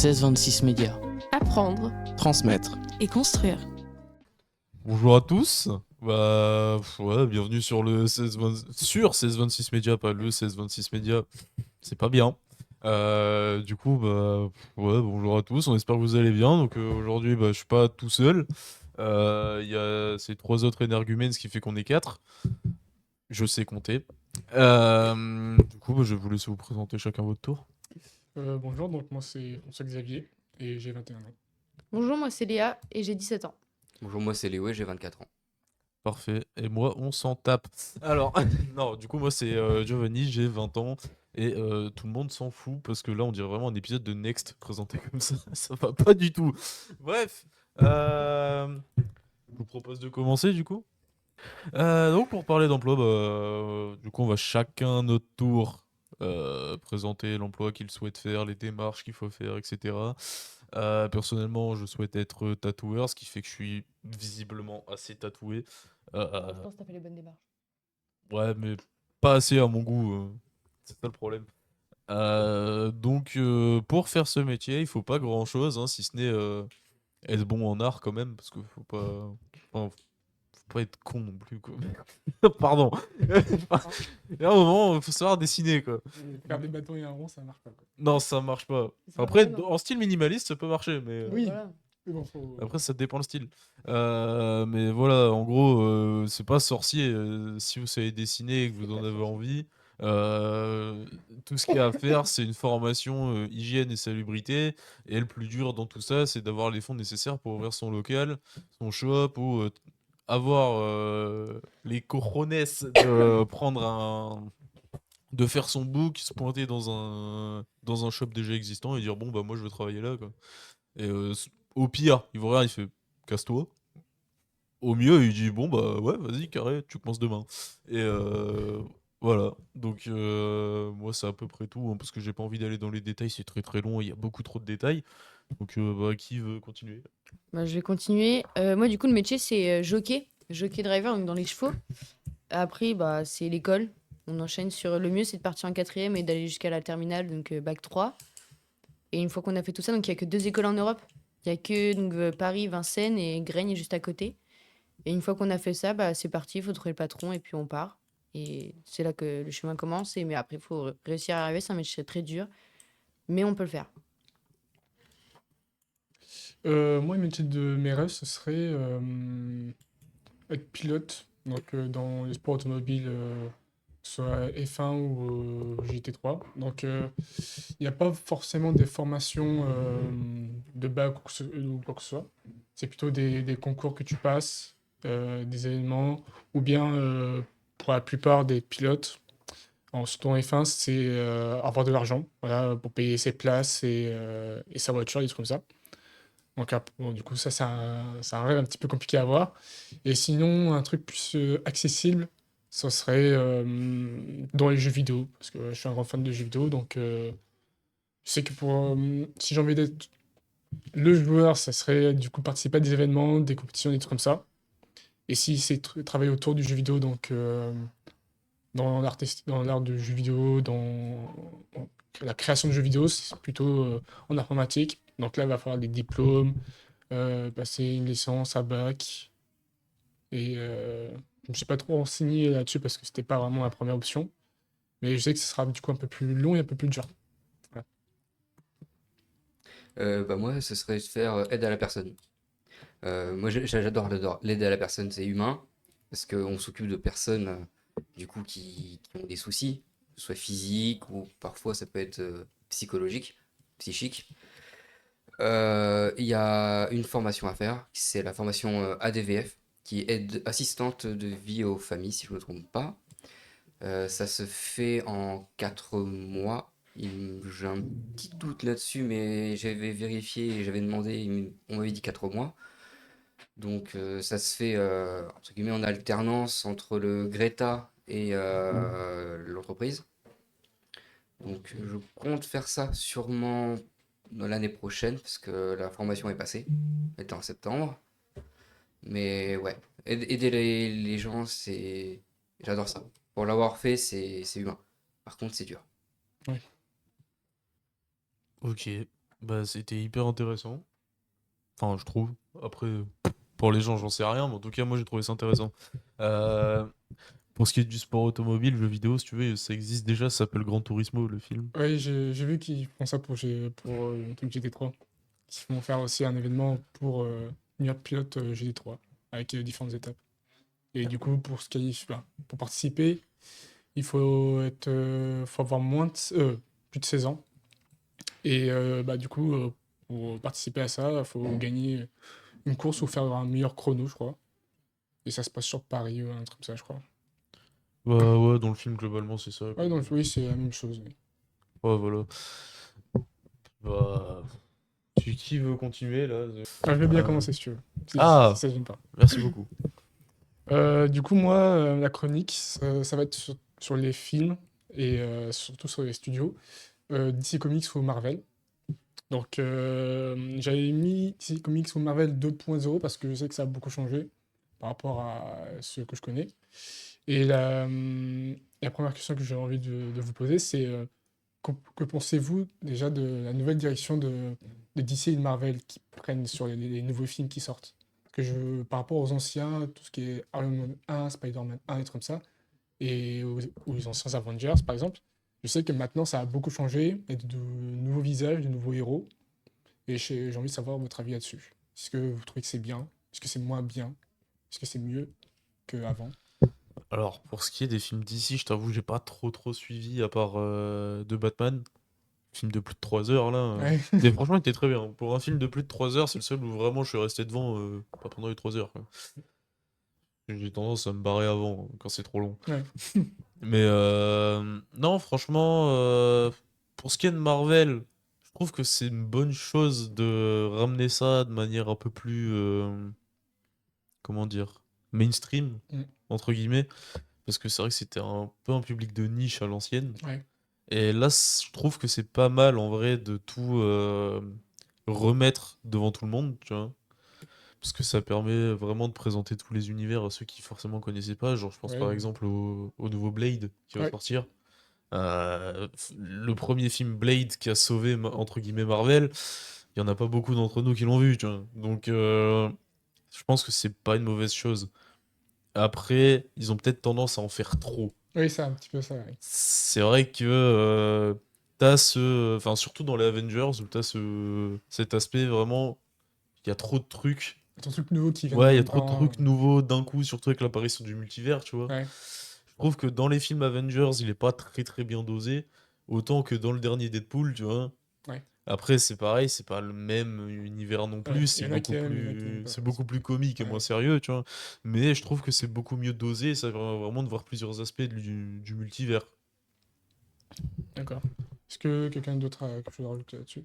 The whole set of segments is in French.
1626 Médias. Apprendre Transmettre. et construire. Bonjour à tous. Bienvenue sur le 1626 Média, pas le 1626 Média. C'est pas bien. Bonjour à tous. On espère que vous allez bien. Donc aujourd'hui, je suis pas tout seul. Il y a ces trois autres énergumènes, ce qui fait qu'on est quatre. Je sais compter. Je vais vous laisser vous présenter chacun votre tour. Bonjour, donc moi c'est François Xavier et j'ai 21 ans. Bonjour, moi c'est Léa et j'ai 17 ans. Bonjour, moi c'est Léo et j'ai 24 ans. Parfait. Et moi, on s'en tape. Alors, non, du coup, moi, c'est Giovanni, j'ai 20 ans. Et tout le monde s'en fout parce que là, on dirait vraiment un épisode de Next présenté comme ça. Ça va pas du tout. Bref. Je vous propose de commencer, du coup. Donc, pour parler d'emploi, du coup, on va chacun notre tour présenter l'emploi qu'il souhaite faire, les démarches qu'il faut faire, etc. Personnellement, je souhaite être tatoueur, ce qui fait que je suis visiblement assez tatoué. Je pense que t'as fait les bonnes démarches. Ouais, mais pas assez à mon goût. C'est ça le problème. Pour faire ce métier, il faut pas grand-chose, hein, si ce n'est être bon en art quand même, parce que enfin, faut pas être con non plus, quoi. Pardon. Il y a un moment, il faut savoir dessiner, quoi. Faire des bâtons et un rond, ça marche pas, quoi. Non, ça marche pas. Ça Après, marche pas, non. en style minimaliste, ça peut marcher, mais Oui. Voilà. Mais bon, faut... après, ça dépend le style. Mais voilà, en gros, c'est pas sorcier. Si vous savez dessiner et que vous en avez envie, tout ce qu'il y a à faire, c'est une formation hygiène et salubrité. Et le plus dur dans tout ça, c'est d'avoir les fonds nécessaires pour ouvrir son local, son shop ou avoir les cojones de de faire son book, se pointer dans un shop déjà existant et dire bon, bah moi je veux travailler là, quoi. Et au pire, il vous regarde, il fait casse-toi. Au mieux, il dit bon bah ouais, vas-y, carré, tu commences demain. Et voilà. Donc moi c'est à peu près tout, hein, parce que j'ai pas envie d'aller dans les détails, c'est très très long, il y a beaucoup trop de détails. Donc qui veut continuer? Je vais continuer. Moi, du coup, le métier, c'est jockey driver, donc dans les chevaux. Après, c'est l'école. On enchaîne sur le mieux, c'est de partir en quatrième et d'aller jusqu'à la terminale, donc bac 3. Et une fois qu'on a fait tout ça, donc il n'y a que 2 écoles en Europe. Il y a que Paris, Vincennes et Graigne est juste à côté. Et une fois qu'on a fait ça, c'est parti, il faut trouver le patron et puis on part. Et c'est là que le chemin commence. Mais après, il faut réussir à arriver. C'est un métier très dur, mais on peut le faire. Moi, le métier de mes rêves, ce serait être pilote, donc dans les sports automobiles, soit F1 ou GT3. Donc, il n'y a pas forcément des formations de bac ou quoi que ce soit. C'est plutôt des concours que tu passes, des événements, ou bien pour la plupart des pilotes, surtout en F1, c'est avoir de l'argent, voilà, pour payer ses places et sa voiture, des trucs comme ça. Donc, bon, du coup, ça, c'est un rêve un petit peu compliqué à avoir. Et sinon, un truc plus accessible, ce serait dans les jeux vidéo, parce que je suis un grand fan de jeux vidéo, donc je sais que si j'ai envie d'être le joueur, ça serait du coup participer à des événements, des compétitions, des trucs comme ça. Et si c'est travailler autour du jeu vidéo, donc dans l'art du jeu vidéo, dans la création de jeux vidéo, c'est plutôt en informatique. Donc là, il va falloir des diplômes, passer une licence à bac. Et je ne me suis pas trop renseigné là-dessus parce que c'était pas vraiment la première option. Mais je sais que ce sera du coup un peu plus long et un peu plus dur. Moi, ce serait de faire aide à la personne. Moi, j'adore l'aide à la personne, c'est humain, parce qu'on s'occupe de personnes du coup qui ont des soucis, que ce soit physiques ou parfois ça peut être psychologique, psychique. Il y a une formation à faire, c'est la formation ADVF, qui est aide assistante de vie aux familles, si je ne me trompe pas. Ça se fait en 4 mois. J'ai un petit doute là-dessus, mais j'avais vérifié et j'avais demandé, on m'avait dit 4 mois. Donc ça se fait entre guillemets en alternance entre le Greta et l'entreprise. Donc je compte faire ça sûrement dans l'année prochaine, parce que la formation est passée, elle était en septembre. Mais ouais, aider les gens, j'adore ça. Pour l'avoir fait, c'est humain. Par contre, c'est dur. Ok. Bah, c'était hyper intéressant. Enfin, je trouve. Après, pour les gens, j'en sais rien, mais en tout cas, moi, j'ai trouvé ça intéressant. Euh, pour ce qui est du sport automobile, jeux vidéo, si tu veux, ça existe déjà, ça s'appelle Gran Turismo, le film. Oui, j'ai vu qu'ils font ça pour le truc GT3. Ils vont faire aussi un événement pour meilleur pilote GT3 avec différentes étapes. Et du coup, pour se qualifier, enfin, pour participer, il faut avoir plus de 16 ans. Et bah, du coup, pour participer à ça, il faut gagner une course ou faire un meilleur chrono, je crois. Et ça se passe sur Paris, un truc comme ça, je crois. Bah, ouais, dans le film, globalement, c'est ça, Ouais, quoi. donc oui, c'est la même chose. Oui. Ouais, voilà. Bah, qui veut continuer, là? Ah, je vais bien Euh, commencer si tu veux. Si Ah, ça gêne pas. merci beaucoup. Du coup, moi, la chronique, ça va être sur les films et surtout sur les studios, DC Comics ou Marvel. Donc, j'avais mis DC Comics ou Marvel 2.0 parce que je sais que ça a beaucoup changé par rapport à ce que je connais. Et la première question que j'ai envie de vous poser, c'est que pensez-vous déjà de la nouvelle direction de DC et de Marvel qui prennent sur les nouveaux films qui sortent? Par rapport aux anciens, tout ce qui est Iron Man 1, Spider-Man 1, et trucs comme ça, et aux anciens Avengers, par exemple, je sais que maintenant ça a beaucoup changé, il y a de nouveaux visages, de nouveaux héros, et j'ai envie de savoir votre avis là-dessus. Est-ce que vous trouvez que c'est bien? Est-ce que c'est moins bien? Est-ce que c'est mieux qu'avant? Alors, pour ce qui est des films d'ici, je t'avoue, j'ai pas trop suivi, à part de Batman. Film de plus de 3 heures, là. Ouais, Mais franchement, il était très bien. Pour un film de plus de 3 heures, c'est le seul où vraiment je suis resté devant, pas pendant les 3 heures, quoi. J'ai tendance à me barrer avant, quand c'est trop long. ouais, Mais non, franchement, pour ce qui est de Marvel, je trouve que c'est une bonne chose de ramener ça de manière un peu plus, comment dire, mainstream, mm, entre guillemets, parce que c'est vrai que c'était un peu un public de niche à l'ancienne. ouais, Et là, je trouve que c'est pas mal en vrai de tout remettre devant tout le monde, tu vois. Parce que ça permet vraiment de présenter tous les univers à ceux qui forcément connaissaient pas. Genre, je pense par ouais, exemple au nouveau Blade qui va ouais, sortir. Le premier film Blade qui a sauvé entre guillemets Marvel, il y en a pas beaucoup d'entre nous qui l'ont vu, tu vois. Donc, je pense que c'est pas une mauvaise chose. Après, ils ont peut-être tendance à en faire trop. oui, c'est un petit peu ça, ouais. C'est vrai que t'as enfin surtout dans les Avengers où cet aspect vraiment, il y a trop de trucs. C'est un truc nouveau qui vient de Ouais, il y nulle a trop de part. trucs nouveaux d'un coup, surtout avec l'apparition du multivers, tu vois. Ouais, Je trouve que dans les films Avengers, il est pas très bien dosé, autant que dans le dernier Deadpool, tu vois. ouais, Après, c'est pareil, c'est pas le même univers non plus, ouais. Il y en a qui aiment, il y en a qui n'aiment pas. c'est beaucoup plus comique et moins Ouais, sérieux, tu vois. Mais je trouve que c'est beaucoup mieux dosé, ça permet vraiment de voir plusieurs aspects du multivers. d'accord. Est-ce que quelqu'un d'autre a quelque chose à rajouter là-dessus?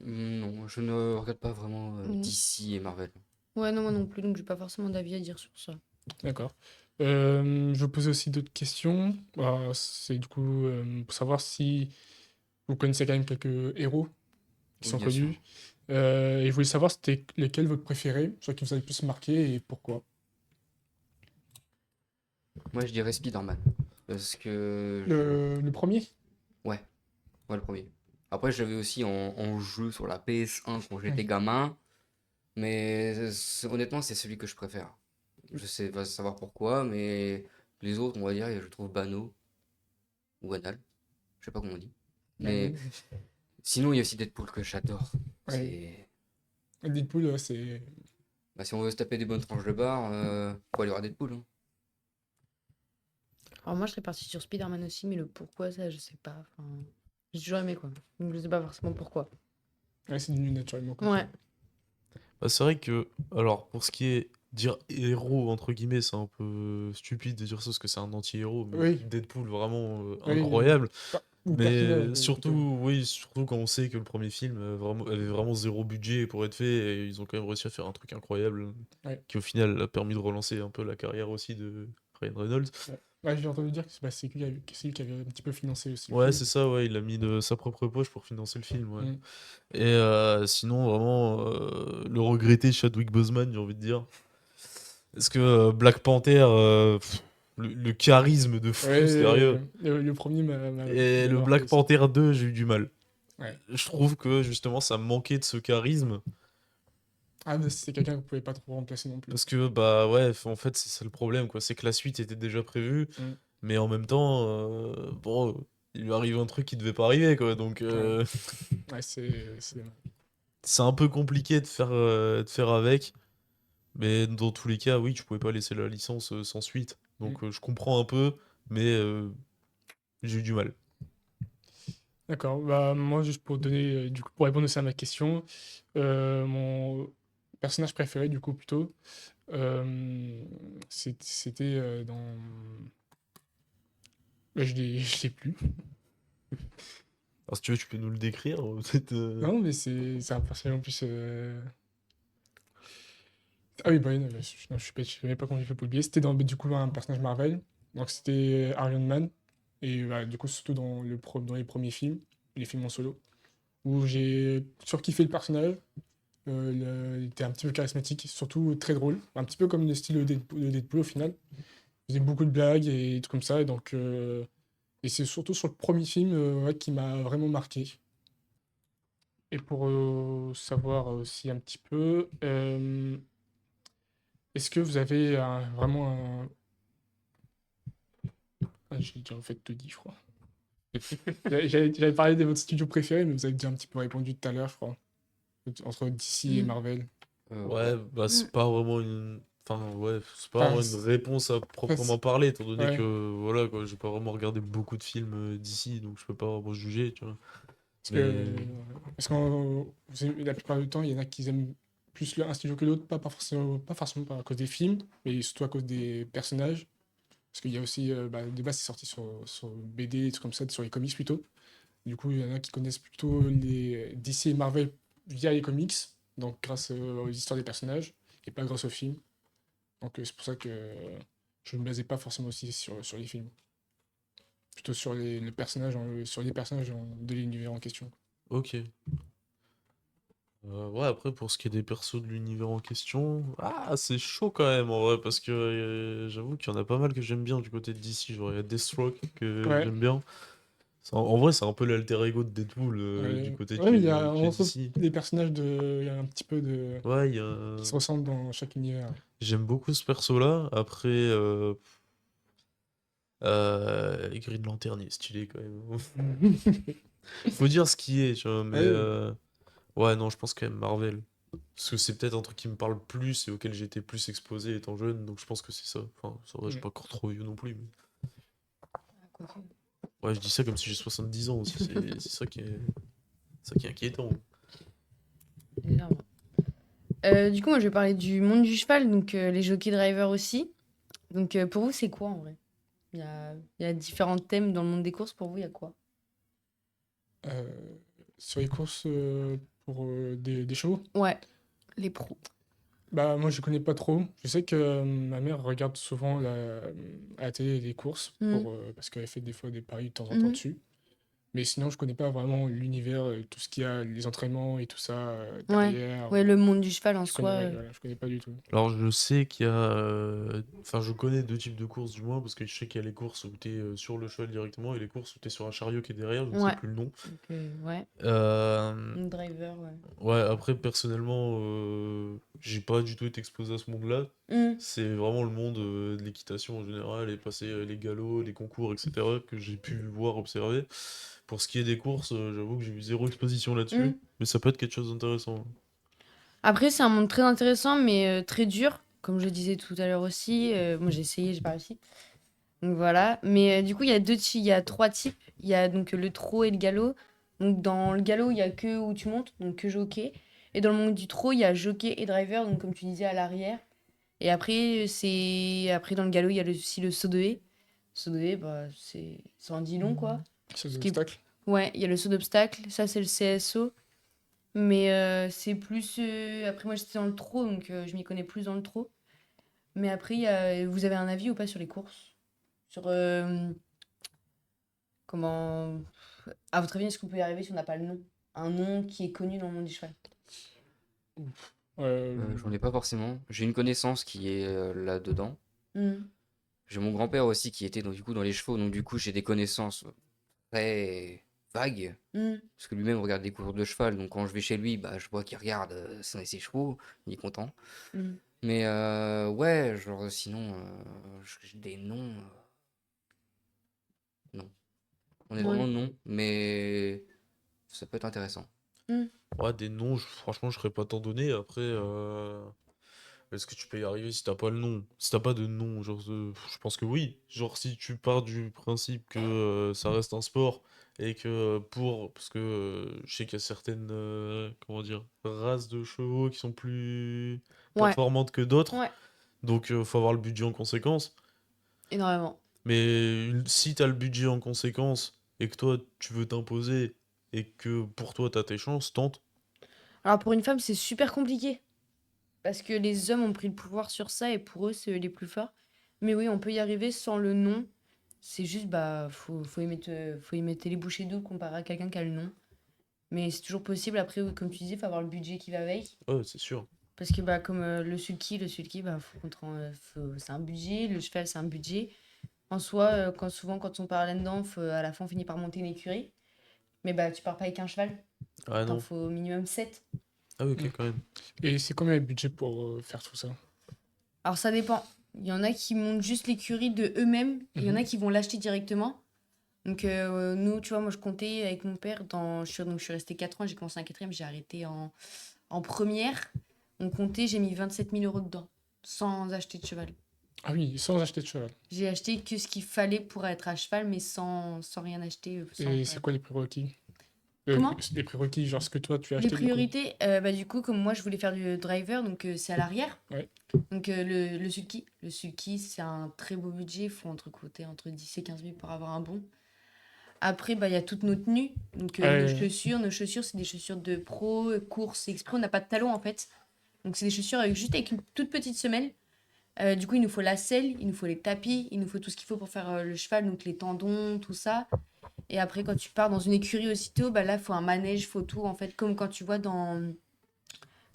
Non, je ne regarde pas vraiment Mm. DC et Marvel. Ouais, non, moi non plus, donc j'ai pas forcément d'avis à dire sur ça. D'accord. Je vais poser aussi d'autres questions. C'est du coup pour savoir si vous connaissez quand même quelques héros qui Oui, sont bien sûr. connus. Et je voulais savoir c'était lesquels votre préféré, soit qui vous a le plus marqué et pourquoi. Moi, je dirais Spider-Man. Parce que Le premier? Ouais, ouais, le premier. Après, j'avais aussi en jeu sur la PS1 quand j'étais Mhm. gamin. Mais honnêtement, c'est celui que je préfère. Je sais pas savoir pourquoi, mais les autres, on va dire, je trouve banaux ou anal. Je sais pas comment on dit. Mais Ouais, sinon, il y a aussi Deadpool que j'adore. ouais. C'est. Deadpool, c'est. Bah, si on veut se taper des bonnes tranches de barre, faut aller voir Deadpool, hein. Alors moi, je serais partie sur Spider-Man aussi, mais le pourquoi, ça, je sais pas. Enfin, j'ai toujours aimé, quoi. Donc je sais pas forcément pourquoi. Ouais, c'est devenu naturellement comme ça. Ouais. Bah, c'est vrai que, alors, pour ce qui est dire héros, entre guillemets, c'est un peu stupide de dire ça parce que c'est un anti-héros, mais Oui, Deadpool, vraiment oui. incroyable. Ou personnage, Mais plutôt. surtout, oui, surtout quand on sait que le premier film avait vraiment zéro budget pour être fait, et ils ont quand même réussi à faire un truc incroyable, Ouais. qui au final a permis de relancer un peu la carrière aussi de Ryan Reynolds. Ouais. Ouais, j'ai entendu dire que c'est lui qui avait un petit peu financé aussi le Ouais, film. c'est ça, ouais, il a mis de sa propre poche pour financer le film, ouais. Mm. Et sinon, vraiment, le regretté Chadwick Boseman, j'ai envie de dire. Parce que Black Panther, le charisme de fou, Ouais, sérieux. le premier m'a Et bien le marqué Black aussi. Panther 2, j'ai eu du mal. Ouais. Je trouve que justement ça manquait de ce charisme. Ah, mais c'est quelqu'un que vous pouvez pas trop remplacer non plus. Parce que, bah ouais, en fait, c'est ça le problème, quoi. C'est que la suite était déjà prévue, Mm. mais en même temps, bon, il lui arrive un truc qui devait pas arriver, quoi. Donc, Ouais, c'est... c'est un peu compliqué de faire avec. Mais dans tous les cas, oui, tu pouvais pas laisser la licence sans suite. Mm. Donc, je comprends un peu, mais j'ai eu du mal. D'accord. Bah, moi, juste pour donner, du coup, pour répondre aussi à ma question, mon personnage préféré, du coup, plutôt, c'était dans... Bah, je l'ai plus. Alors, si tu veux, tu peux nous le décrire, peut-être. Non, mais c'est un personnage en plus... Ah oui, bah, oui, non, non, je savais pas comment j'ai fait pour oublier. C'était du coup un personnage Marvel. Donc c'était Iron Man. Et bah, du coup, surtout dans les premiers films, les films en solo, où j'ai surkiffé le personnage. Il était un petit peu charismatique, surtout très drôle. Un petit peu comme le style de Deadpool au final. Il faisait beaucoup de blagues et tout comme ça. Et c'est surtout sur le premier film ouais, qui m'a vraiment marqué. Et pour savoir aussi un petit peu, est-ce que vous avez vraiment un... Ah, j'ai déjà en fait tout dit, je crois. J'avais parlé de votre studio préféré, mais vous avez déjà un petit peu répondu tout à l'heure, je crois. Entre DC et Mm. Marvel. Ouais, Ouais. bah, Mm. c'est pas vraiment une. Enfin, ouais, c'est pas Enfin, vraiment une réponse à enfin, proprement parler, étant donné ouais. que, voilà, quoi, j'ai pas vraiment regardé beaucoup de films d'ici, donc je peux pas vraiment juger, tu vois. Parce que, Mais. la plupart du temps, il y en a qui aiment plus un studio que l'autre, pas forcément à cause des films, mais surtout à cause des personnages. Parce qu'il y a aussi, bah, de base, c'est sorti sur BD, des trucs comme ça, sur les comics plutôt. Du coup, il y en a qui connaissent plutôt les DC et Marvel via les comics, donc grâce aux histoires des personnages, et pas grâce aux films. Donc c'est pour ça que je ne me basais pas forcément aussi sur les films. Plutôt sur sur les personnages de l'univers en question. Ok. Ouais, après, pour ce qui est des persos de l'univers en question, ah, c'est chaud quand même en vrai, parce que j'avoue qu'il y en a pas mal que j'aime bien du côté de DC. Genre, il y a Deathstroke que Ouais, j'aime bien. En vrai, c'est un peu l'alter ego de Deadpool du ouais, côté ouais, mais il y a, qui est on retrouve DC. des personnages il y a un petit peu Ouais, qui se ressemblent dans chaque univers. j'aime beaucoup ce perso-là. Après, Green Lantern, il est stylé quand même. Faut dire ce qui est, tu vois, mais Ouais, ouais, non, je pense quand même Marvel. Parce que c'est peut-être un truc qui me parle plus et auquel j'ai été plus exposé étant jeune, donc je pense que c'est ça. Enfin, ça va, j'ai mm. pas encore trop vieux non plus. Ouais, je dis ça comme si j'ai 70 ans aussi, c'est ça qui est inquiétant. Énorme. Du coup, moi, je vais parler du monde du cheval, donc les jockey drivers aussi. Donc, pour vous, c'est quoi en vrai? Il y a différents thèmes dans le monde des courses. Pour vous, il y a quoi? Euh, sur les courses pour des chevaux, Ouais, les pros. bah moi je connais pas trop. Je sais que ma mère regarde souvent à la télé les courses Mhm. parce qu'elle fait des fois des paris de temps en temps Mhm. dessus. Mais sinon je connais pas vraiment l'univers, tout ce qu'il y a, les entraînements et tout ça Ouais. derrière. Ouais, le monde du cheval en Je connais, soi. ouais, voilà, je connais pas du tout. Alors je sais qu'il y a... Enfin je connais deux types de courses du moins, parce que je sais qu'il y a les courses où t'es sur le cheval directement et les courses où t'es sur un chariot qui est derrière, je ne sais Ouais. plus le nom. Donc, ouais. Euh, Driver, ouais. Ouais, après personnellement, j'ai pas du tout été exposé à ce monde-là. Mhm. C'est vraiment le monde de l'équitation en général, et passer les galops, les concours, etc. que j'ai pu voir, observer. Pour ce qui est des courses, j'avoue que j'ai eu zéro exposition là-dessus, Mhm. mais ça peut être quelque chose d'intéressant. Après, c'est un monde très intéressant, mais très dur. Comme je disais tout à l'heure aussi. Moi, j'ai essayé, j'ai pas réussi. Donc voilà. Mais du coup, il y a trois types. Il y a donc le trot et le galop. Donc dans le galop, il y a que où tu montes, donc que jockey. Et dans le monde du trot, il y a jockey et driver, donc comme tu disais à l'arrière. Et après dans le galop, il y a aussi le saut de haie. Saut de haie, bah c'est un dit long quoi. C'est Ce des qui est- obstacles. Ouais, il y a le saut d'obstacle, ça c'est le CSO. Mais c'est plus après moi j'étais dans le trot, donc je m'y connais plus dans le trot. Mais après vous avez un avis ou pas sur les courses? Sur comment à votre avis, est-ce qu'on peut y arriver si on n'a pas le nom? Un nom qui est connu dans le monde du cheval. J'en ai pas forcément. J'ai une connaissance qui est là-dedans. Hmm. J'ai mon grand-père aussi qui était donc, du coup dans les chevaux, donc du coup j'ai des connaissances très vague. Mm. Parce que lui-même regarde des cours de cheval, donc quand je vais chez lui, bah, je vois qu'il regarde ses chevaux, il est content. Mm. Mais ouais, genre sinon, des noms, non. Honnêtement, Ouais. non, mais ça peut être intéressant. Mm. Ouais, des noms, franchement, je serais pas t'en donner. Après, est-ce que tu peux y arriver si t'as pas le nom? Si t'as pas de nom, genre, je pense que oui. Genre, si tu pars du principe que ça reste un sport et que parce que je sais qu'il y a certaines, comment dire, races de chevaux qui sont plus Ouais. performantes que d'autres, Ouais. donc faut avoir le budget en conséquence. Énormément. Mais si t'as le budget en conséquence et que toi tu veux t'imposer et que pour toi t'as tes chances, tente. Alors pour une femme, c'est super compliqué. Parce que les hommes ont pris le pouvoir sur ça et pour eux, c'est eux les plus forts. Mais oui, on peut y arriver sans le nom. C'est juste, bah, faut y mettre les bouchées doubles comparé à quelqu'un qui a le nom. Mais c'est toujours possible. Après, oui, comme tu disais, il faut avoir le budget qui va avec. Ouais, c'est sûr. Parce que, bah, comme le sulky, bah, c'est un budget. Le cheval, c'est un budget. En soi, souvent, quand on part là-dedans, à la fin, on finit par monter une écurie. Mais bah, tu pars pas avec un cheval. Ah T'en non. faut au minimum 7. Ah oui, ok, Mm. quand même. Et c'est combien le budget pour faire tout ça? Alors ça dépend. Il y en a qui montent juste l'écurie de eux-mêmes. Et il y en a qui vont l'acheter directement. Donc nous, tu vois, moi je comptais avec mon père. Je suis restée 4 ans, j'ai commencé en quatrième, j'ai arrêté en première. On comptait, j'ai mis 27 000 € dedans, sans acheter de cheval. Ah oui, sans acheter de cheval. J'ai acheté que ce qu'il fallait pour être à cheval, mais sans rien acheter. Et c'est quoi les prérequis? Comment? Les prérequis, genre ce que toi tu as Les acheté du coup. priorités, bah, du coup, comme moi je voulais faire du driver, donc c'est à l'arrière. Ouais. Donc le sulky. Le sulky, c'est un très beau budget. Il faut compter entre 10 et 15 000 pour avoir un bon. Après, bah, il y a toutes nos tenues. Donc Ouais, nos ouais. chaussures. Nos chaussures, c'est des chaussures de pro, course, exprès. On n'a pas de talons en fait. Donc c'est des chaussures juste avec une toute petite semelle. Du coup, il nous faut la selle, il nous faut les tapis, il nous faut tout ce qu'il faut pour faire le cheval, donc les tendons, tout ça. Et après, quand tu pars dans une écurie aussitôt, bah là, il faut un manège, faut tout, en fait, comme quand tu vois comment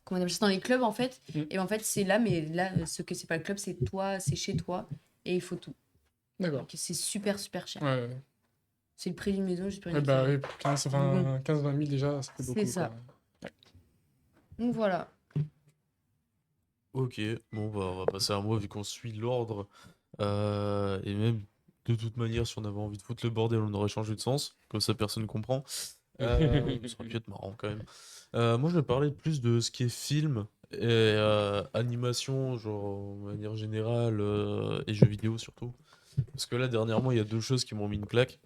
on appelle ça, dans les clubs, en fait. Mm. Et en fait, c'est là, mais là, ce que c'est pas le club, c'est toi, c'est chez toi, et il faut tout. D'accord. Donc c'est super, super cher. Ouais, ouais. C'est le prix d'une maison juste pour une Ouais, bah écurie. oui, pour 15, Bon. 20 000 déjà, ça fait C'est beaucoup, ça. quoi. Donc voilà. Ok, bon bah on va passer à moi vu qu'on suit l'ordre. Et même de toute manière, si on avait envie de foutre le bordel, on aurait changé de sens. Comme ça personne comprend. Ça aurait pu être marrant quand même. Moi je vais parler plus de ce qui est film et animation, genre de manière générale, et jeux vidéo surtout. Parce que là dernièrement il y a deux choses qui m'ont mis une claque.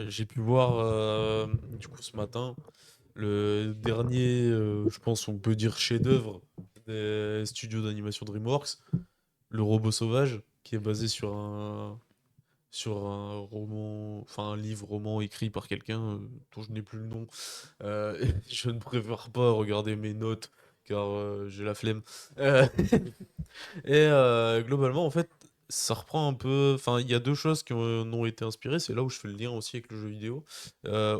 J'ai pu voir du coup ce matin le dernier, je pense on peut dire chef-d'œuvre des studios d'animation DreamWorks, Le Robot Sauvage, qui est basé sur un roman, enfin un livre roman écrit par quelqu'un dont je n'ai plus le nom. Et je ne préfère pas regarder mes notes car j'ai la flemme. Euh, et globalement, en fait, ça reprend un peu. Enfin, il y a deux choses qui en ont été inspirées. C'est là où je fais le lien aussi avec le jeu vidéo. Euh,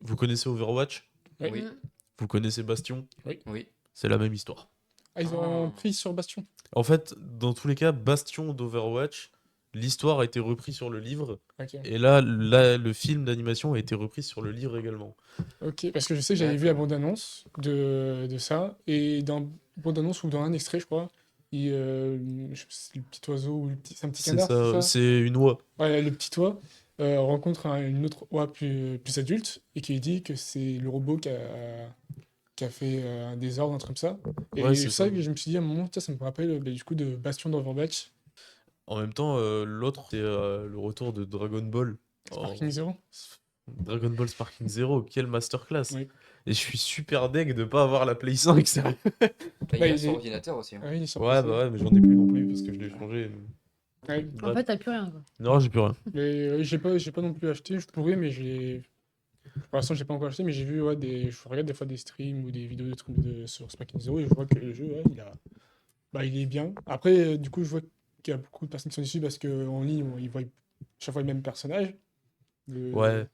vous connaissez Overwatch? Ouais. Oui, Mm. Vous connaissez Bastion? oui. C'est la même histoire. Ah, ils ont Ah. pris sur Bastion. En fait, dans tous les cas, Bastion d'Overwatch, l'histoire a été reprise sur le livre. Ok. Et là, le film d'animation a été repris sur le livre également. Ok, parce que je sais que j'avais vu la D'accord. bande-annonce de ça, et dans la bande-annonce ou dans un extrait, je crois, je sais pas si c'est le petit oiseau ou c'est un petit C'est canard, c'est ça, ça? c'est une oie. Ouais, le petit oie rencontre une autre oie plus adulte et qui lui dit que c'est le robot qui a fait un désordre, un truc comme ça. Ouais, Et c'est c'est ça. ça que je me suis dit à un moment, tiens, ça me rappelle du coup de Bastion d'Overwatch, En même temps, l'autre, c'est le retour de Dragon Ball. Sparking Oh, Zero. Dragon Ball Sparking Zero, quelle masterclass! Oui. Et je suis super deg de pas avoir la Play 5, sérieux. Bah, il Bah, y a il sur est... ordinateur aussi. Hein. Ah oui, il est sur Ouais, PC. bah ouais, mais j'en ai plus non plus parce que je l'ai changé. Ouais. En Bref. fait, t'as plus rien, quoi. Non, j'ai plus rien. Mais j'ai pas non plus acheté, je pourrais, mais j'ai. Pour l'instant, j'ai pas encore acheté, mais j'ai vu je regarde des fois des streams ou des vidéos de trucs sur Sparking Zero et je vois que le jeu, ouais, il est bien. Après, du coup, je vois qu'il y a beaucoup de personnes qui sont dessus parce qu'en ligne, ils voient chaque fois le même personnage. Ouais.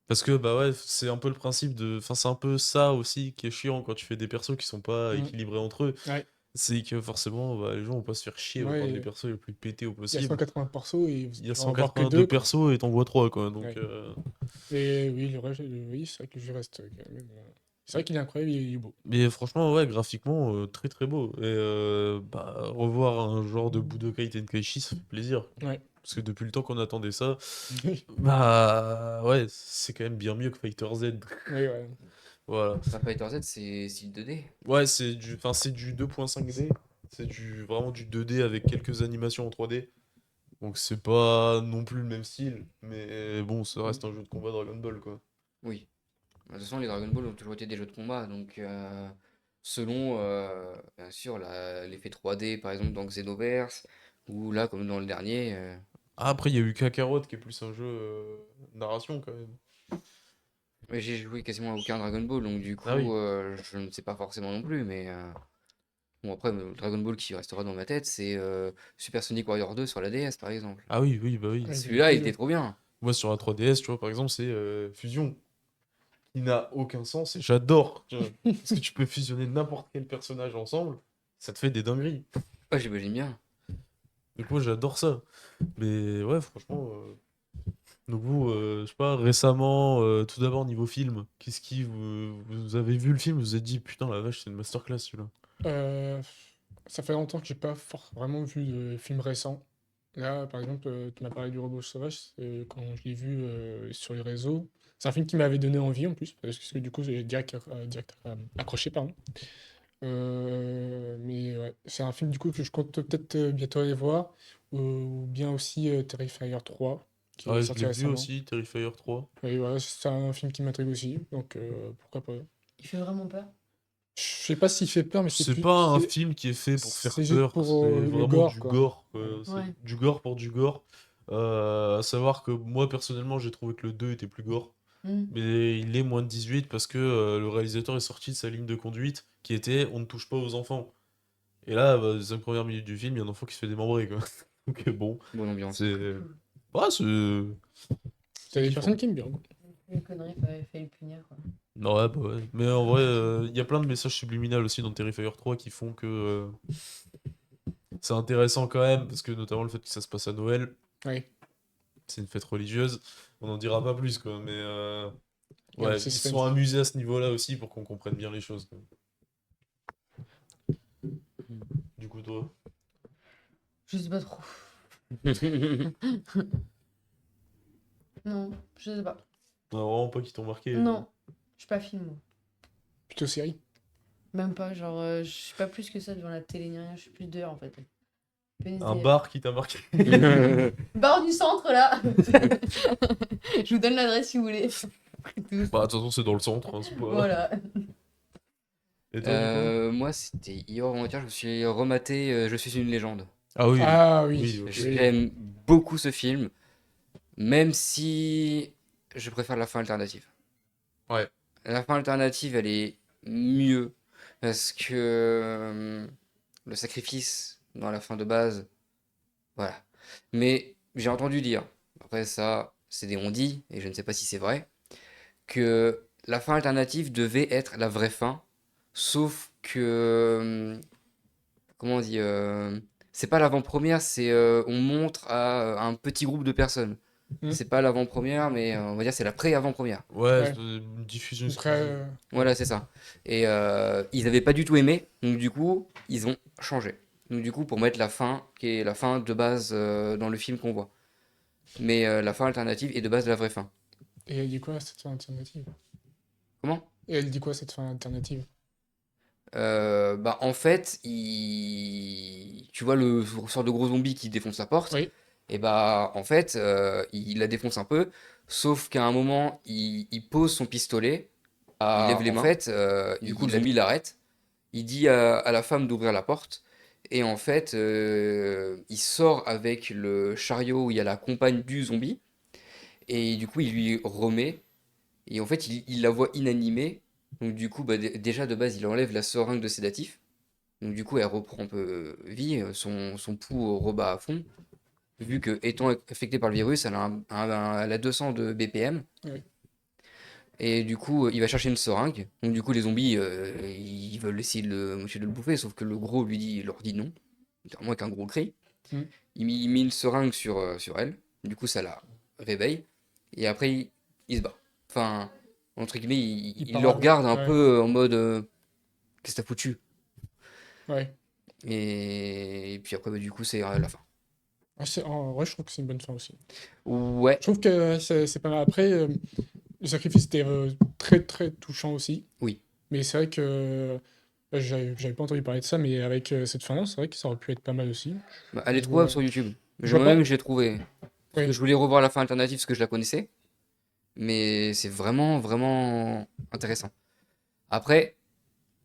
Parce que bah ouais, c'est un peu le principe de. Enfin, c'est un peu ça aussi qui est chiant quand tu fais des persos qui sont pas Mm. équilibrés entre eux. Ouais. C'est que forcément, bah, les gens vont pas se faire chier à prendre les Ouais, persos les plus pétés au il y a possible. 180 persos et Il y a tu vas en voir que 182 deux, quoi. persos et t'en vois 3, quoi. Donc, Ouais. Et oui, le reste, oui, c'est vrai que le jeu reste quand même. C'est vrai qu'il est incroyable, il est beau. Mais franchement, ouais, graphiquement, très très beau. Et bah, revoir un genre de Budokai Tenkaichi, ça fait plaisir. Ouais. Parce que depuis le temps qu'on attendait ça, Oui, bah ouais, c'est quand même bien mieux que Fighter Z. oui, ouais. Voilà. Enfin, Fighter Z, c'est style 2D. Ouais, c'est du 2.5D. C'est vraiment du 2D avec quelques animations en 3D. Donc c'est pas non plus le même style, mais bon, ça Mm. reste un jeu de combat Dragon Ball, quoi. Oui. De toute façon, les Dragon Ball ont toujours été des jeux de combat, donc selon, bien sûr, l'effet 3D, par exemple, dans Xenoverse, ou là, comme dans le dernier, Ah, après, il y a eu Kakarot qui est plus un jeu narration, quand même. mais j'ai joué quasiment à aucun Dragon Ball, donc du Ah oui. coup, je ne sais pas forcément non plus, mais bon, après, le Dragon Ball qui restera dans ma tête, c'est Super Sonic Warrior 2 sur la DS, par exemple. Ah oui, oui, bah oui. Ouais, c'est Celui-là, il cool. était trop bien. Moi, sur la 3DS, tu vois, par exemple, c'est Fusion, qui n'a aucun sens et j'adore. Tu vois. Parce que tu peux fusionner n'importe quel personnage ensemble, ça te fait des dingueries. Ouais, j'imagine bien. Donc moi, j'adore ça. Mais ouais, franchement. Donc vous, je sais pas, récemment, tout d'abord niveau film, qu'est-ce qui vous avez vu le film, vous vous êtes dit putain la vache c'est une masterclass celui-là. Euh, Ça fait longtemps que j'ai pas vraiment vu de film récent. Là, par exemple, tu m'as parlé du Robot Sauvage, quand je l'ai vu sur les réseaux. C'est un film qui m'avait donné envie en plus, parce que du coup, j'ai direct accroché, pardon. Mais ouais, c'est un film du coup que je compte peut-être bientôt aller voir, ou bien aussi Terrifier 3, qui est Ah je sorti l'ai vu récemment. aussi, Terrifier 3. Et voilà, c'est un film qui m'intrigue aussi, donc pourquoi pas. Il fait vraiment peur. Je sais pas s'il fait peur, mais C'est pas un film qui est fait pour faire c'est juste peur, pour c'est le vraiment gore, du quoi. gore, quoi. Ouais. C'est Ouais. du gore pour du gore. À savoir que moi personnellement j'ai trouvé que le 2 était plus gore. Mm. Mais il est moins de 18 parce que le réalisateur est sorti de sa ligne de conduite qui était on ne touche pas aux enfants. Et là, bah, les 5 premières minutes du film, il y a un enfant qui se fait démembrer, quoi. Donc bon, Bonne ambiance. c'est. Cool. Ouais, T'as c'est des kiffant. personnes qui aiment bien, quoi. Une connerie, fallait le punir, quoi. Ouais, bah ouais. Mais en vrai, il y a plein de messages subliminaux aussi dans Terrifier 3 qui font que c'est intéressant quand même, parce que notamment le fait que ça se passe à Noël, Ouais, c'est une fête religieuse, on n'en dira pas plus, quoi. Mais il y a un ouais, ils se sont suspense. amusés à ce niveau-là aussi pour qu'on comprenne bien les choses, quoi. Du coup, toi? Je sais pas trop. Non, je sais pas. Non, vraiment pas qui t'ont marqué. Non, je suis pas film, moi. Plutôt série. Même pas, genre, je suis pas plus que ça devant la télé ni rien, je suis plus dehors en fait. Un PNSDF. bar qui t'a marqué. Bar du centre là. Je vous donne l'adresse si vous voulez. Après tout. Bah, de toute façon, c'est dans le centre, hein, c'est pas. Voilà. Et toi, du coup? Moi, c'était hier avant-hier, je me suis rematé Je suis une légende. Ah oui, Ah oui, oui, ok. oui. J'aime beaucoup ce film, même si je préfère la fin alternative. Ouais. La fin alternative, elle est mieux, parce que le sacrifice dans la fin de base, voilà. Mais j'ai entendu dire, après ça, c'est des on-dit, et je ne sais pas si c'est vrai, que la fin alternative devait être la vraie fin, sauf que, comment on dit, c'est pas l'avant-première, c'est on montre à un petit groupe de personnes. Hmm. C'est pas l'avant-première, mais on va dire c'est la pré-avant-première. Ouais, Ouais. c'est une diffusion Après, exclusive. Voilà, c'est ça. Et ils avaient pas du tout aimé, donc du coup, ils ont changé. Donc du coup, pour mettre la fin, qui est la fin de base dans le film qu'on voit. Mais la fin alternative est de base la vraie fin. et elle dit quoi cette fin alternative? Comment? Et elle dit quoi cette fin alternative? Bah en fait, tu vois le sort de gros zombie qui défonce la porte, Oui. et bah en fait, il la défonce un peu, sauf qu'à un moment, il pose son pistolet, il lève les mains, en fait, du coup l'ami l'arrête, il dit à la femme d'ouvrir la porte, et en fait, il sort avec le chariot où il y a la compagne du zombie, et du coup il lui remet, et en fait il la voit inanimée, donc du coup bah, déjà de base il enlève la seringue de sédatif, donc du coup elle reprend un peu vie, son pouls rebat à fond, vu que étant affectée par le virus, elle a, elle a 200 de BPM, Oui. Et du coup, il va chercher une seringue. Donc du coup, les zombies, ils veulent essayer de le bouffer, sauf que le gros leur dit non, littéralement avec un gros cri. Mm. Il met une seringue sur elle. Du coup, ça la réveille. Et après, il se bat. Enfin, entre guillemets, il le parade. regarde un Ouais. peu en mode qu'est-ce que t'as foutu? Ouais. Et puis après, bah, du coup, c'est la fin. Ouais, en vrai, je trouve que c'est une bonne fin aussi. Ouais, Je trouve que c'est pas mal. Après, le sacrifice était très très touchant aussi. oui. Mais c'est vrai que j'avais pas entendu parler de ça, mais avec cette fin-là, c'est vrai que ça aurait pu être pas mal aussi. Bah, elle est Je trouvable vois, sur YouTube. je vois Moi-même, pas. je l'ai trouvé. Parce que Oui. je voulais revoir la fin alternative parce que je la connaissais. Mais c'est vraiment, vraiment intéressant. Après,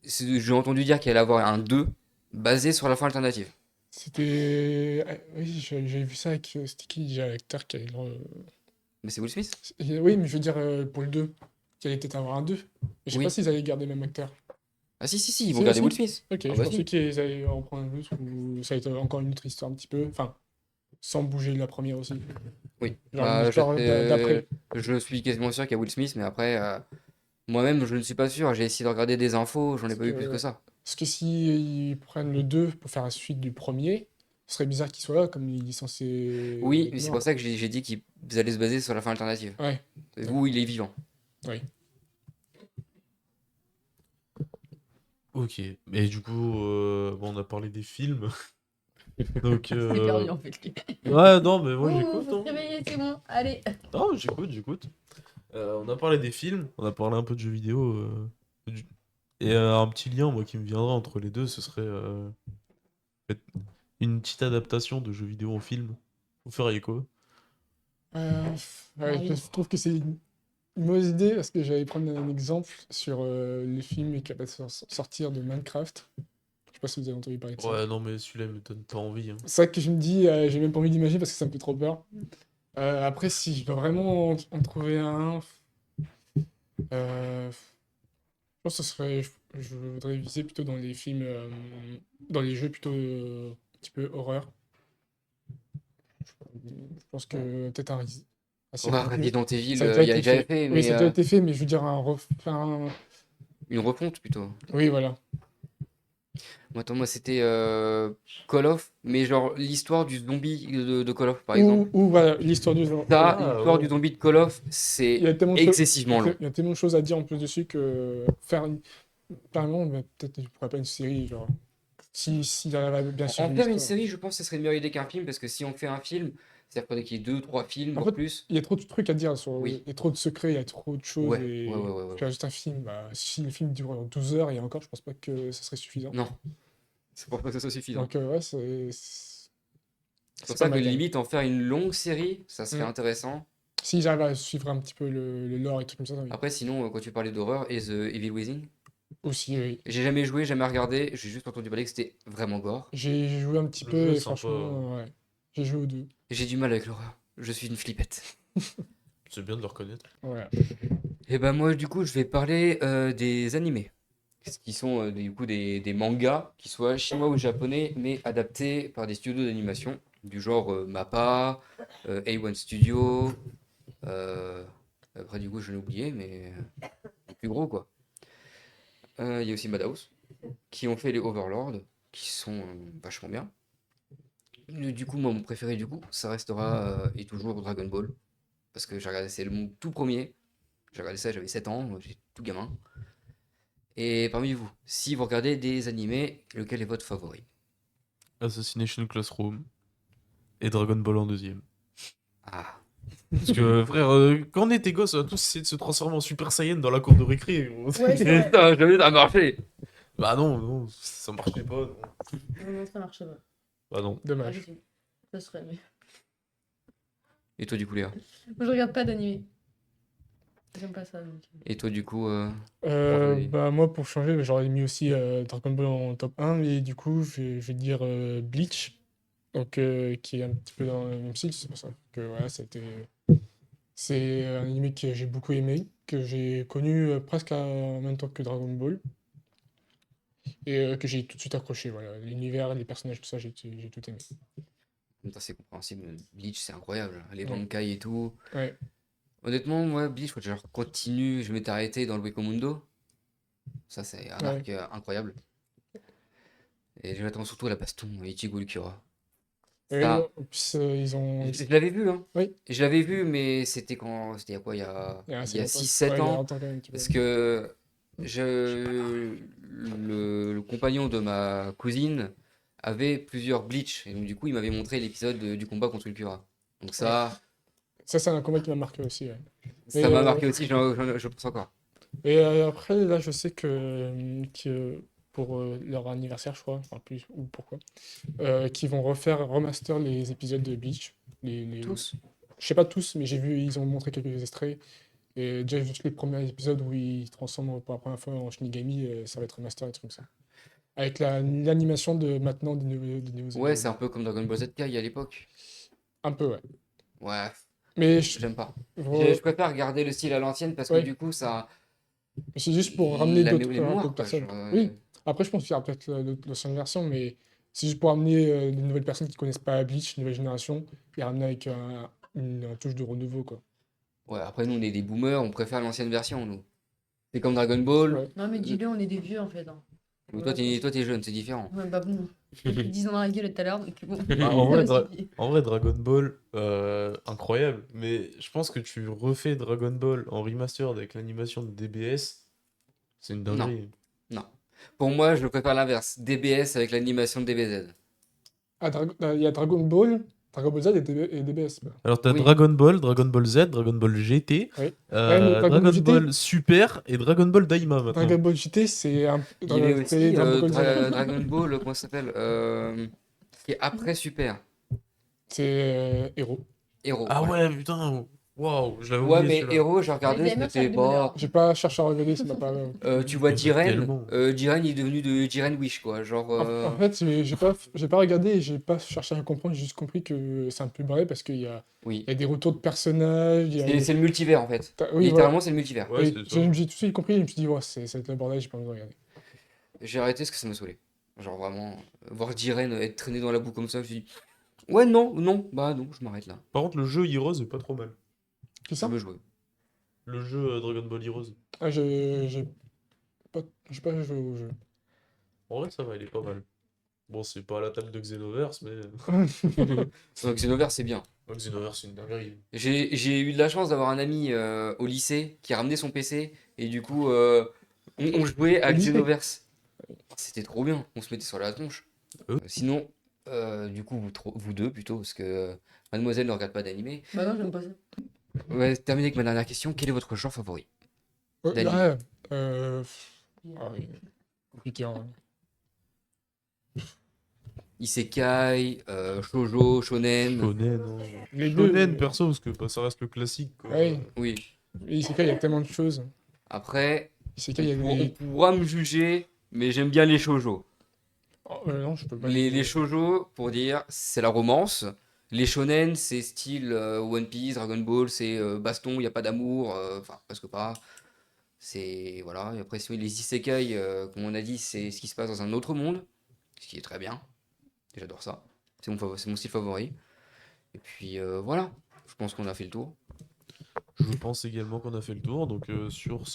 j'ai entendu dire qu'il allait avoir un 2 basé sur la fin alternative. C'était. Oui, j'avais vu ça avec. C'était qui déjà l'acteur qui allait Mais c'est Will Smith? Oui, mais je veux dire pour le 2 qu'il allait peut-être avoir un 2. Mais je sais pas Oui. s'ils allaient garder le même acteur. Ah si, si, si, ils vont Si, garder Will aussi? Smith. Ok, Ah je bah pensais si. qu'ils allaient en prendre un autre ou ça allait être encore une autre histoire un petit peu. Enfin, sans bouger de la première aussi. Oui. Genre une histoire d'après. Je suis quasiment sûr qu'il y a Will Smith, mais après, moi-même, je ne suis pas sûr. J'ai essayé de regarder des infos, j'en ai Parce pas eu plus que que, ça. parce que si ils prennent le 2 pour faire la suite du premier, ce serait bizarre qu'il soit là, comme il est censé Oui, être mais c'est mort. pour ça que j'ai dit qu'ils allaient se baser sur la fin alternative. Ouais, Où il est vivant. oui. Ok. Et du coup, bon, on a parlé des films. Donc, C'est perdu en fait. Lui. ouais, non, mais moi Ouh, j'écoute. faut se Hein. réveiller, c'est bon. Allez. Non, j'écoute. On a parlé des films, on a parlé un peu de jeux vidéo. Du- Et un petit lien, moi, qui me viendra entre les deux, ce serait peut-être une petite adaptation de jeux vidéo en film. Vous feriez quoi? Ouais, je trouve que c'est une mauvaise idée parce que j'allais prendre un exemple sur les films qui va sortir de Minecraft. Je sais pas si vous avez entendu parler de ça. Ouais, non, mais celui-là il me donne pas envie. Hein. C'est ça que je me dis, j'ai même pas envie d'imaginer parce que ça me fait trop peur. Après, si je dois vraiment en trouver un, je pense que ce serait, je voudrais viser plutôt dans les films, dans les jeux plutôt un petit peu horreur. Je pense que peut-être assez Ouais, plus. Resident Evil, Ça a déjà il a été déjà fait. fait, Oui, mais ça a déjà été fait, mais je veux dire une refonte plutôt. oui, voilà. Moi, attends, moi c'était Call of, mais genre l'histoire du zombie de Call of, par exemple. Ou voilà, l'histoire du genre. Ça, Ah, l'histoire du ouais. zombie de Call of, Il y c'est a tellement de choses. excessivement long. Il y a tellement de choses à dire en plus dessus que faire une. Carrément, mais peut-être je pourrais pas une série, genre. Si elle avait bien En suivi faire une l'histoire. série, je pense que ce serait une meilleure idée qu'un film, parce que si on fait un film, c'est-à-dire qu'il faudrait qu'il y ait deux, trois films, En voire fait, plus. il y a trop de trucs à dire sur. Il Oui, y a trop de secrets, il y a trop de choses. ouais, ouais, ouais, Et ouais, ouais, faire ouais. juste un film, bah, si le film dure 12 heures et encore, je pense pas que ça serait suffisant. Non, c'est pour pas que ça soit suffisant. Donc, ouais, C'est pour c'est pas ça que mal quand même. limite en faire une longue série, ça serait Mm. intéressant. Si j'arrive à suivre un petit peu le lore et tout comme ça, oui. Après, sinon, quand tu parlais d'horreur, et The Evil Within, Aussi, oui. j'ai jamais joué, jamais regardé, j'ai juste entendu parler que c'était vraiment gore. J'ai joué un petit Le peu jeu est et sympa. franchement, ouais. J'ai joué aux deux. J'ai du mal avec l'horreur. Je suis une flippette. C'est bien de le reconnaître. Voilà. Et ben moi, du coup, je vais parler des animés. Ce qui sont du coup des mangas, qui soient chinois ou japonais, mais adaptés par des studios d'animation, du genre MAPPA, A1 Studio. euh, Après, du coup, je l'ai oublié, mais les plus gros, quoi. Il y a aussi Madhouse, qui ont fait les Overlords, qui sont vachement bien. Du coup, moi, mon préféré, du coup, ça restera et toujours Dragon Ball. Parce que j'ai regardé, c'est mon tout premier. J'ai regardé ça, j'avais 7 ans, j'étais tout gamin. Et parmi vous, si vous regardez des animés, lequel est votre favori? Assassination Classroom et Dragon Ball en deuxième. Ah, Parce que, frère, quand on était gosses, on a tous essayé de se transformer en Super Saiyan dans la cour de récré. Gros. Ouais, c'est vrai. putain, jamais ça a marché! Bah non, non, ça marchait pas. Non. Non, ça marche pas. Bah non. Pas Dommage. du tout. Ça serait mieux. Et toi, du coup, Léa? Moi, je regarde pas d'animé. J'aime pas ça. Donc. Et toi, du coup, oui. Bah, moi, pour changer, j'aurais mis aussi Dragon Ball en top 1, mais du coup, je vais dire Bleach, donc, qui est un petit peu dans le même style, c'est pour ça que voilà, c'est un anime que j'ai beaucoup aimé, que j'ai connu presque en même temps que Dragon Ball, et que j'ai tout de suite accroché, voilà. L'univers, les personnages, tout ça, j'ai tout aimé. En même temps, c'est compréhensible. Bleach, c'est incroyable. Les Ouais. Bankai et tout. Ouais. Honnêtement, moi, Bleach, quand je continue, je m'étais arrêté dans le Wakamundo. Ça, c'est un Ouais. arc incroyable. Et j'attends surtout la baston Ichigo Ulquiorra. Et Ça, en plus, ils ont. je l'avais vu, hein. Oui, Je l'avais vu, mais c'était quand? C'était il y a quoi? Il assez y a longtemps. 6-7 Ouais, il y a ans. longtemps quand même. Parce que le compagnon de ma cousine avait plusieurs Bleach. Et donc, du coup, il m'avait montré l'épisode du combat contre Ulquiorra. Donc, ça, Ça, c'est un combat qui m'a marqué aussi. Ouais. ça Mais, m'a marqué aussi, je pense encore. et après, là, je sais que pour leur anniversaire, je crois, enfin plus, ou pourquoi, qu'ils vont remaster les épisodes de Bleach. Tous? Je sais pas tous, mais j'ai vu, ils ont montré quelques extraits. Et déjà, juste les premiers épisodes où ils se transforment pour la première fois en Shinigami, ça va être remaster et trucs comme ça. Avec l'animation de maintenant des nouveaux Ouais, épisodes. c'est un peu comme Dragon Ball Z Kai à l'époque. Un peu, ouais. Ouais, Mais j'aime pas. vra- Je préfère garder le style à l'ancienne parce que ouais, du coup, ça. c'est juste pour ramener La d'autres mémoire, d'autres quoi. personnes. Genre, Oui, après, je pense qu'il y aura peut-être l'ancienne version, mais c'est juste pour amener de nouvelles personnes qui connaissent pas Bleach, une nouvelle génération, et ramener avec une touche de renouveau, quoi. ouais, après, nous, on est des boomers, on préfère l'ancienne version, nous. C'est comme Dragon Ball. Ouais. Non, mais dis-le, on est des vieux en fait. Hein. Mais Voilà, toi, t'es jeune, c'est différent. Ouais, bah bon. J'ai fait 10 ans dans la gueule tout à l'heure, donc bon. Bah, en vrai, Ça suffit. en vrai, Dragon Ball, incroyable. Mais je pense que tu refais Dragon Ball en remastered avec l'animation de DBS, c'est une Non, dinguerie. non. Pour moi, je préfère l'inverse. DBS avec l'animation de DBZ. Ah, il y a Dragon Ball Z et DBS. Bah. Alors, t'as Oui. Dragon Ball, Dragon Ball Z, Dragon Ball GT, Oui. Ouais, mais Dragon Dragon Ball GT, Ball Super et Dragon Ball Daima maintenant. Dragon Ball GT, c'est un. Il y avait C'est aussi Dragon Ball Z. Dragon Ball, comment ça s'appelle qui est après Super. C'est Hero. Héros, Ah voilà. ouais, putain, waouh, je l'avais Ouais, oublié mais celui-là. Héros, j'ai regardé, Les gamers, ça c'était le demandait, pas. hein. J'ai pas cherché à regarder, ça m'a pas. Tu vois Mais Jiren, tellement. Jiren il est devenu de Jiren Wish, quoi. Genre. En fait, j'ai pas regardé et j'ai pas cherché à comprendre, j'ai juste compris que c'est un peu barré parce Oui. il y a des retours de personnages. C'est le multivers, en fait. Oui, voilà. Littéralement, c'est le multivers. Ouais, Et c'est ça. j'ai tout de suite compris et je me suis dit, ouais, ça va être le bordel, j'ai pas envie de regarder. J'ai arrêté parce que ça me saoulait. Genre vraiment, voir Jiren être traîné dans la boue comme ça, je me suis dit, ouais, non, non, bah non, je m'arrête là. Par contre, le jeu Heroes est pas trop mal. C'est Je ça? veux jouer. Le jeu Dragon Ball Heroes. Ah, pas, j'ai pas joué au jeu. En vrai, ça va, il est pas mal. Bon, c'est pas à la table de Xenoverse, mais. Donc Xenoverse, c'est bien. Ouais, Xenoverse, c'est une dinguerie. J'ai eu de la chance d'avoir un ami au lycée qui a ramené son PC et du coup, on jouait à Au lycée? Xenoverse. C'était trop bien, on se mettait sur la tronche. Euh. Sinon, du coup, vous deux plutôt, parce que mademoiselle ne regarde pas d'animé. Bah non, j'aime pas ça. Ouais, terminé avec ma dernière question. Quel est votre genre favori? Dali. Ouais, oui, compliqué, hein. Isekai, shoujo, shonen. Shonen, hein. Les deux. Shonen, perso, parce que bah, ça reste le classique, quoi. Ouais. Oui. Isekai, il y a tellement de choses. Après, Isekai, il y a on pourra me juger, mais j'aime bien les shoujo. Oh, non, je peux pas. Les shoujo, pour dire, c'est la romance. Les shonen, c'est style One Piece, Dragon Ball, c'est baston, il n'y a pas d'amour, enfin, presque pas. C'est. Voilà. Et après, sinon, les isekai, comme on a dit, c'est ce qui se passe dans un autre monde, ce qui est très bien. Et j'adore ça. C'est mon style favori. Et puis voilà, je pense qu'on a fait le tour. Je pense également qu'on a fait le tour. Donc, sur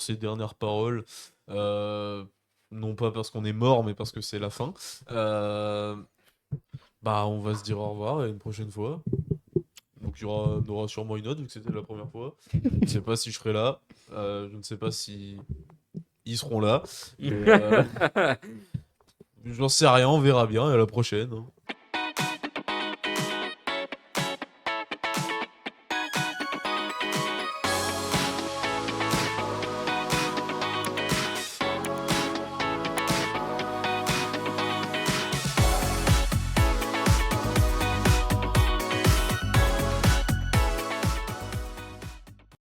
ces dernières paroles, non pas parce qu'on est mort, mais parce que c'est la fin, bah, on va se dire au revoir et à une prochaine fois. Donc, il y aura sûrement une autre, vu que c'était la première fois. Je ne sais pas si je serai là. Je ne sais pas si ils seront là. Mais, j'en sais rien, on verra bien. Et à la prochaine, hein.